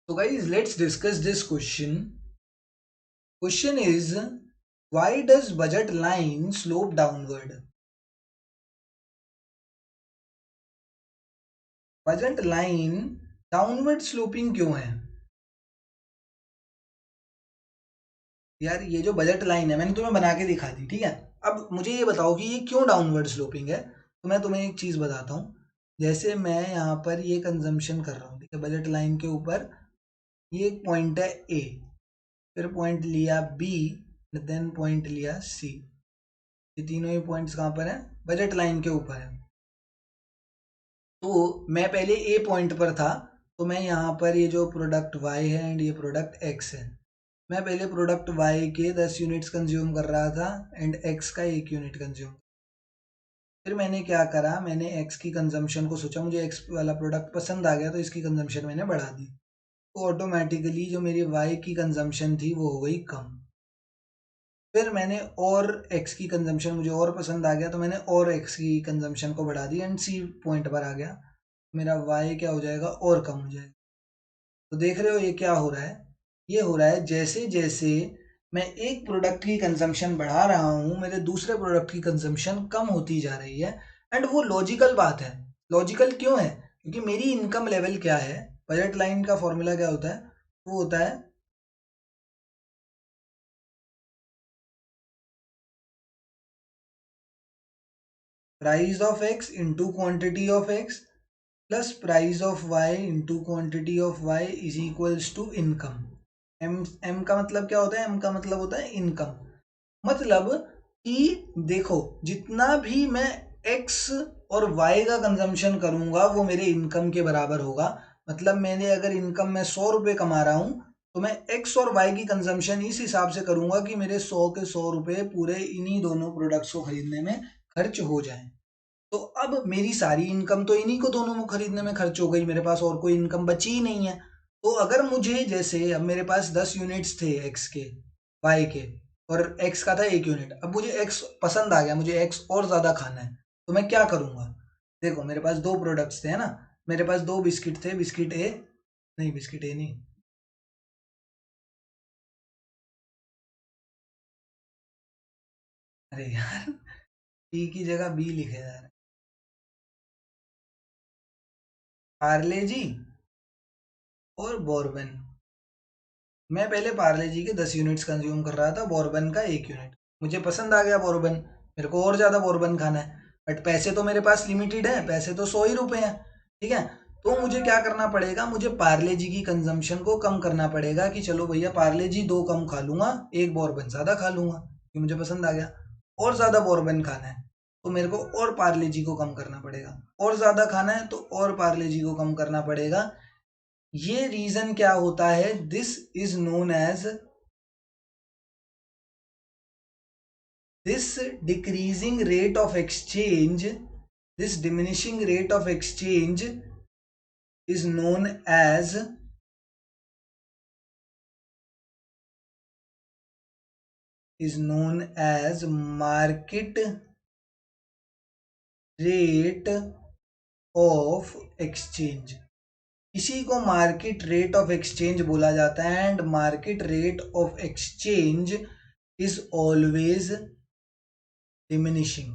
So guys, let's discuss this question. Question is, why does budget line slope downward? Budget line downward sloping क्यों है? यार ये जो budget line है मैंने तुम्हें बना के दिखा दी, ठीक है। अब मुझे ये बताओ कि ये क्यों डाउनवर्ड स्लोपिंग है। तो मैं तुम्हें एक चीज बताता हूँ। जैसे मैं यहाँ पर ये कंजम्पशन कर रहा हूँ, ठीक है, बजट लाइन के ऊपर ये एक पॉइंट है ए, फिर पॉइंट लिया बी, देन पॉइंट लिया सी। ये तीनों ही पॉइंट्स कहाँ पर है? बजट लाइन के ऊपर है। तो मैं पहले ए पॉइंट पर था, तो मैं यहाँ पर ये जो प्रोडक्ट वाई है एंड ये प्रोडक्ट एक्स है, मैं पहले प्रोडक्ट वाई के 10 यूनिट्स कंज्यूम कर रहा था एंड एक्स का 1 यूनिट कंज्यूम। फिर मैंने क्या करा, मैंने एक्स की कंजम्पशन को सोचा, मुझे एक्स वाला प्रोडक्ट पसंद आ गया तो इसकी कंजम्पशन मैंने बढ़ा दी, तो ऑटोमेटिकली जो मेरी वाई की कंजम्पशन थी वो हो गई कम। फिर मैंने और एक्स की कंजम्पशन मुझे और पसंद आ गया तो मैंने और एक्स की कंजम्पशन को बढ़ा दी एंड सी पॉइंट पर आ गया, मेरा वाई क्या हो जाएगा, और कम हो जाएगा। तो देख रहे हो ये क्या हो रहा है? ये हो रहा है जैसे जैसे मैं एक प्रोडक्ट की कंजम्पशन बढ़ा रहा हूँ मेरे दूसरे प्रोडक्ट की कंजम्पशन कम होती जा रही है। एंड वो लॉजिकल बात है। लॉजिकल क्यों है? क्योंकि मेरी इनकम लेवल क्या है, बजट लाइन का फॉर्मूला क्या होता है? वो होता है price of x into quantity of x plus price of y into quantity of y is equals to income. M m का मतलब क्या होता है? एम का मतलब होता है इनकम। मतलब कि देखो, जितना भी मैं x और y का कंजम्पशन करूंगा वो मेरे इनकम के बराबर होगा। मतलब मैंने अगर इनकम में 100 रुपए कमा रहा हूं तो मैं x और y की कंजम्पशन इस हिसाब से करूंगा कि मेरे 100 के 100 रुपए पूरे इन्हीं दोनों प्रोडक्ट्स को खरीदने में खर्च हो जाएं। तो अब मेरी सारी इनकम तो इन्हीं को दोनों को खरीदने में खर्च हो गई, मेरे पास और कोई इनकम बची ही नहीं है। तो अगर मुझे, जैसे अब मेरे पास 10 यूनिट्स थे एक्स के, वाई के, और एक्स का था 1 यूनिट, अब मुझे एक्स पसंद आ गया, मुझे एक्स और ज़्यादा खाना है, तो मैं क्या करूँगा? देखो मेरे पास दो प्रोडक्ट्स थे, है ना। मेरे पास दो बिस्किट थे, बिस्किट ए, नहीं बिस्किट ए नहीं, अरे यार टी की जगह बी लिखे जा रहे हैं। पार्ले जी और बॉर्बन। मैं पहले पार्ले जी के 10 यूनिट्स कंज्यूम कर रहा था, बॉर्बन का 1 यूनिट। मुझे पसंद आ गया बॉर्बन, मेरे को और ज़्यादा बॉर्बन खाना है, बट पैसे तो मेरे पास लिमिटेड है, पैसे तो 100 ही रुपए हैं, ठीक है। तो मुझे क्या करना पड़ेगा, मुझे पार्ले जी की कंजम्पशन को कम करना पड़ेगा कि चलो भैया पार्ले जी दो कम खा लूंगा, एक बॉर्बन ज़्यादा खा लूंगा कि मुझे पसंद आ गया। और ज़्यादा बॉर्बन खाना है तो मेरे को और पार्ले जी को कम करना पड़ेगा, और ज़्यादा खाना है तो और पार्ले जी को कम करना पड़ेगा। ये रीजन क्या होता है? This is known as, this decreasing rate of exchange, this diminishing rate of exchange is known as market rate of exchange। इसी को मार्केट रेट ऑफ एक्सचेंज बोला जाता है and market rate of exchange is always diminishing,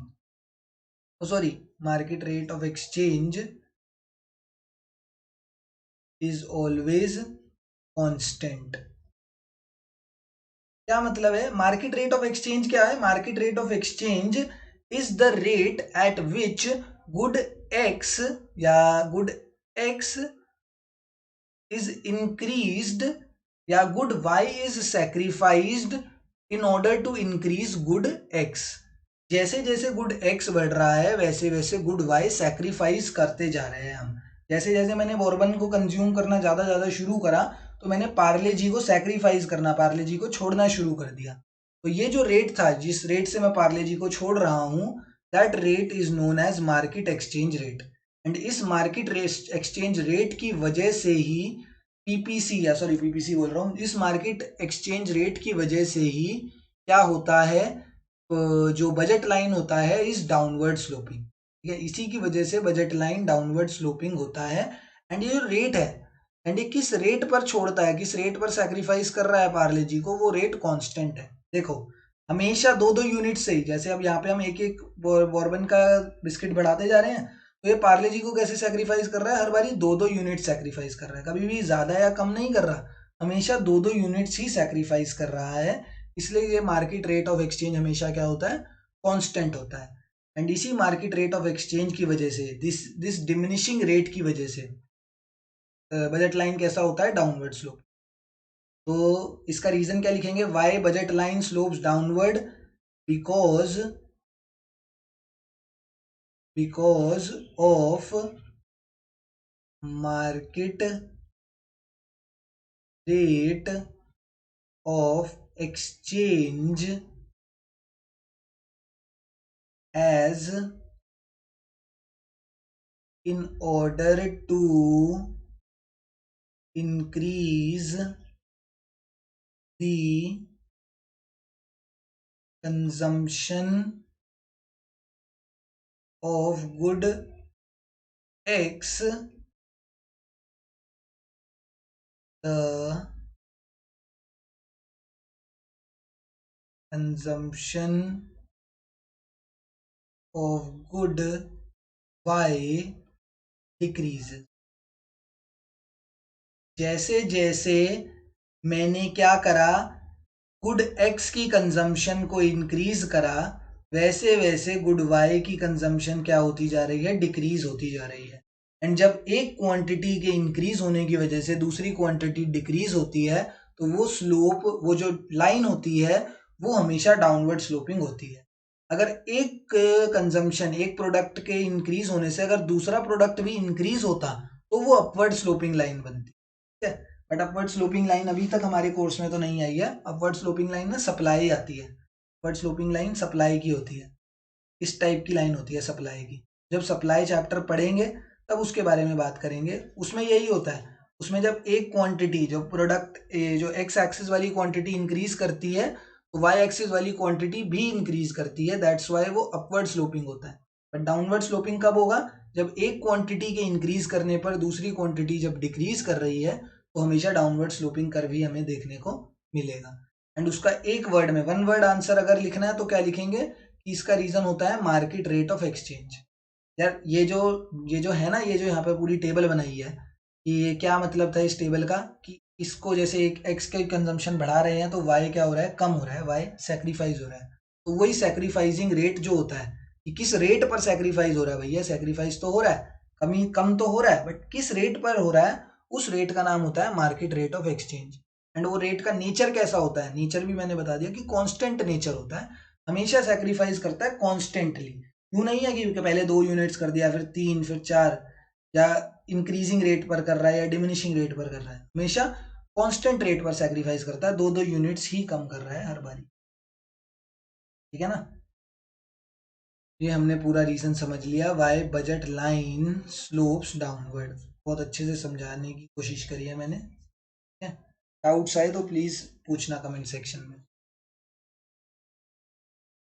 sorry, market rate of exchange is always constant. क्या मतलब है? Market rate of exchange क्या है? Market rate of exchange is the rate at which good x या good x is increased या good y is sacrificed in order to increase good x. जैसे जैसे good x बढ़ रहा है वैसे वैसे गुड वाई सैक्रिफाइस करते जा रहे हैं हम। जैसे जैसे मैंने बॉर्बन को कंज्यूम करना ज़्यादा ज़्यादा शुरू करा तो मैंने पार्ले जी को सैक्रिफाइस करना, पार्ले जी को छोड़ना शुरू कर दिया। तो ये जो रेट था, जिस रेट से मैं पार्ले जी को छोड़ रहा हूँ, that rate is known as market exchange rate. And इस मार्केट एक्सचेंज रेट की वजह से ही पीपीसी, या सॉरी पीपीसी बोल रहा हूँ, इस मार्केट एक्सचेंज रेट की वजह से ही क्या होता है, जो बजट लाइन होता है इज डाउनवर्ड स्लोपिंग, ठीक है। इसी की वजह से बजट लाइन डाउनवर्ड स्लोपिंग होता है। एंड ये जो रेट है, एंड ये किस रेट पर छोड़ता है, किस रेट पर सेक्रीफाइस कर रहा है पार्ले जी को, वो रेट कांस्टेंट है। देखो हमेशा 2-2 यूनिट से ही, जैसे अब यहाँ पे हम एक एक बॉर्बन का बिस्किट बढ़ाते जा रहे हैं, तो ये पार्ले जी को कैसे सेक्रीफाइस कर रहा है, हर बारी 2-2 यूनिट सेक्रीफाइस कर रहा है, कभी भी ज्यादा या कम नहीं कर रहा, हमेशा 2-2 यूनिट्स ही सेक्रीफाइस कर रहा है। इसलिए ये मार्केट रेट ऑफ एक्सचेंज हमेशा क्या होता है, कॉन्स्टेंट होता है। एंड इसी मार्केट रेट ऑफ एक्सचेंज की वजह से, दिस डिमिनिशिंग रेट की वजह से बजट लाइन कैसा होता है, डाउनवर्ड स्लोप। तो इसका रीजन क्या लिखेंगे, why budget line slopes downward, because of market rate of exchange as in order to increase the consumption of good X, the consumption of good Y decreases। जैसे जैसे मैंने क्या करा, गुड एक्स की कंजम्पशन को increase करा, वैसे वैसे गुड वाई की कंजम्पशन क्या होती जा रही है, डिक्रीज होती जा रही है। एंड जब एक क्वांटिटी के इंक्रीज होने की वजह से दूसरी क्वांटिटी डिक्रीज होती है, तो वो स्लोप, वो जो लाइन होती है, वो हमेशा डाउनवर्ड स्लोपिंग होती है। अगर एक कंजम्पशन, एक प्रोडक्ट के इंक्रीज होने से अगर दूसरा प्रोडक्ट भी इंक्रीज होता, तो वो अपवर्ड स्लोपिंग लाइन बनती है। बट अपवर्ड स्लोपिंग लाइन अभी तक हमारे कोर्स में तो नहीं आई है। अपवर्ड स्लोपिंग लाइन ना सप्लाई आती है, अपवर्ड स्लोपिंग लाइन सप्लाई की होती है, इस टाइप की लाइन होती है सप्लाई की। जब सप्लाई चैप्टर पढ़ेंगे तब उसके बारे में बात करेंगे, उसमें यही होता है। उसमें जब एक क्वांटिटी, जो प्रोडक्ट जो एक्स एक्सिस वाली क्वांटिटी इंक्रीज करती है, तो वाई एक्सिस वाली क्वांटिटी भी इंक्रीज करती है, दैट्स वाई वो अपवर्ड स्लोपिंग होता है। बट डाउनवर्ड स्लोपिंग कब होगा, जब एक क्वांटिटी के इंक्रीज करने पर दूसरी क्वांटिटी जब डिक्रीज कर रही है, तो हमेशा डाउनवर्ड स्लोपिंग कर्व ही हमें देखने को मिलेगा। एंड उसका एक वर्ड में, वन वर्ड आंसर अगर लिखना है तो क्या लिखेंगे कि इसका रीजन होता है मार्केट रेट ऑफ एक्सचेंज। यार ये जो है ना, ये जो यहाँ पे पूरी टेबल बनाई है, कि ये क्या मतलब था इस टेबल का, कि इसको जैसे एक एक्स के कंजम्पशन बढ़ा रहे हैं तो वाई क्या हो रहा है, कम हो रहा है, वाई सेक्रीफाइस हो रहा है। तो वही सेक्रीफाइसिंग रेट जो होता है, कि किस रेट पर सेक्रीफाइस हो रहा है, भैया सेक्रीफाइस तो हो रहा है, कमी कम तो हो रहा है, बट किस रेट पर हो रहा है, उस रेट का नाम होता है market rate of exchange. And वो रेट का नेचर कैसा होता है, नेचर भी मैंने बता दिया कि कांस्टेंट नेचर होता है, हमेशा सेक्रीफाइस करता है कॉन्स्टेंटली। यूं नहीं है कि पहले 2 यूनिट्स कर दिया, फिर 3, फिर 4, या इंक्रीजिंग रेट पर कर रहा है या डिमिनिशिंग रेट पर कर रहा है, हमेशा कांस्टेंट रेट पर सेक्रीफाइस करता है, 2-2 यूनिट्स ही कम कर रहा है हर बारी। ठीक है ना, ये हमने पूरा रीजन समझ लिया, why budget line slopes downward. बहुत अच्छे से समझाने की कोशिश करी है मैंने। डाउट्स आए तो प्लीज पूछना कमेंट सेक्शन में।